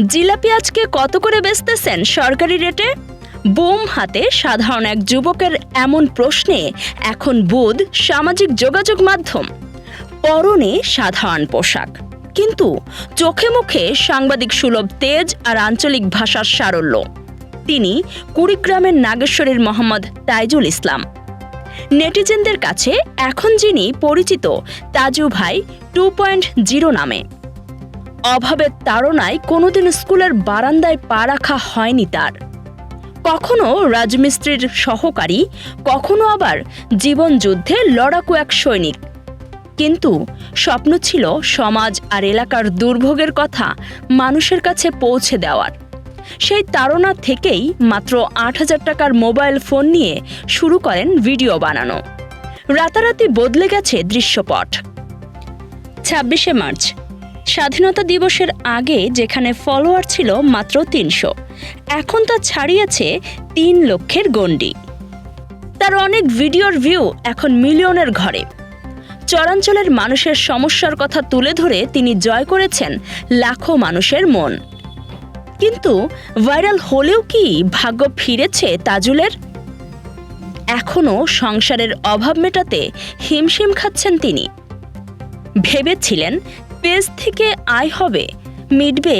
জিলাপি আজকে কত করে বেচতেছেন সরকারি রেটে? বুম হাতে সাধারণ এক যুবকের এমন প্রশ্নে এখন বুধ সামাজিক যোগাযোগ মাধ্যম। পরনে সাধারণ পোশাক, কিন্তু চোখে মুখে সাংবাদিক সুলভ তেজ আর আঞ্চলিক ভাষার সারল্য। তিনি কুড়িগ্রামের নাগেশ্বরীর মোহাম্মদ তাইজুল ইসলাম। নেটিজেনদের কাছে এখন যিনি পরিচিত তাজু ভাই 2.0 নামে। অভাবের তাড়নায় কোনোদিন স্কুলের বারান্দায় পা রাখা হয়নি তার। কখনো রাজমিস্ত্রির সহকারী, কখনো আবার জীবনযুদ্ধে লড়াকু এক সৈনিক। কিন্তু স্বপ্ন ছিল সমাজ আর এলাকার দুর্ভোগের কথা মানুষের কাছে পৌঁছে দেওয়ার। সেই তাড়না থেকেই মাত্র 8,000 টাকার মোবাইল ফোন নিয়ে শুরু করেন ভিডিও বানানো। রাতারাতি বদলে গেছে দৃশ্যপট। 26শে মার্চ স্বাধীনতা দিবসের আগে যেখানে ফলোয়ার ছিল মাত্র 300, এখন তা ছাড়িয়েছে 3 লক্ষের গণ্ডি। তার অনেক ভিডিওর ভিউ এখন মিলিয়নের ঘরে। চরাঞ্চলের মানুষের সমস্যার কথা তুলে ধরে তিনি জয় করেছেন লাখো মানুষের মন। কিন্তু ভাইরাল হলেও কি ভাগ্য ফিরেছে তাজুলের? এখনও সংসারের অভাব মেটাতে হিমশিম খাচ্ছেন তিনি। ভেবেছিলেন পেজ থেকে আয় হবে, মিটবে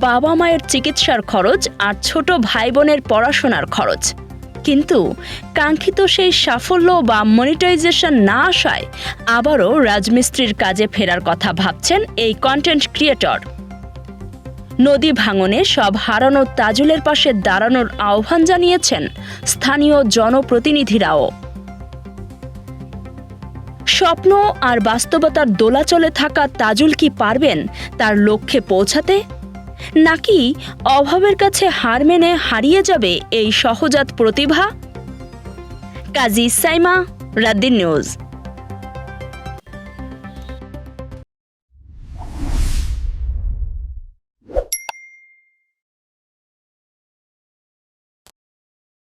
বাবা মায়ের চিকিৎসার খরচ আর ছোট ভাই বোনের পড়াশোনার খরচ। কিন্তু কাঙ্ক্ষিত সেই সাফল্য বা মনিটাইজেশন না আসায় আবারও রাজমিস্ত্রির কাজে ফেরার কথা ভাবছেন এই কন্টেন্ট ক্রিয়েটর। নদী ভাঙনে সব হারানো তাজুলের পাশে দাঁড়ানোর আহ্বান জানিয়েছেন স্থানীয় জনপ্রতিনিধিরাও। স্বপ্ন আর বাস্তবতার দোলাচলে থাকা তাজুল কি পারবেন তার লক্ষ্যে পৌঁছাতে, নাকি অভাবের কাছে হার মেনে হারিয়ে যাবে এই সহজাত প্রতিভা? কাজী সাইমা, রাতদিন নিউজ।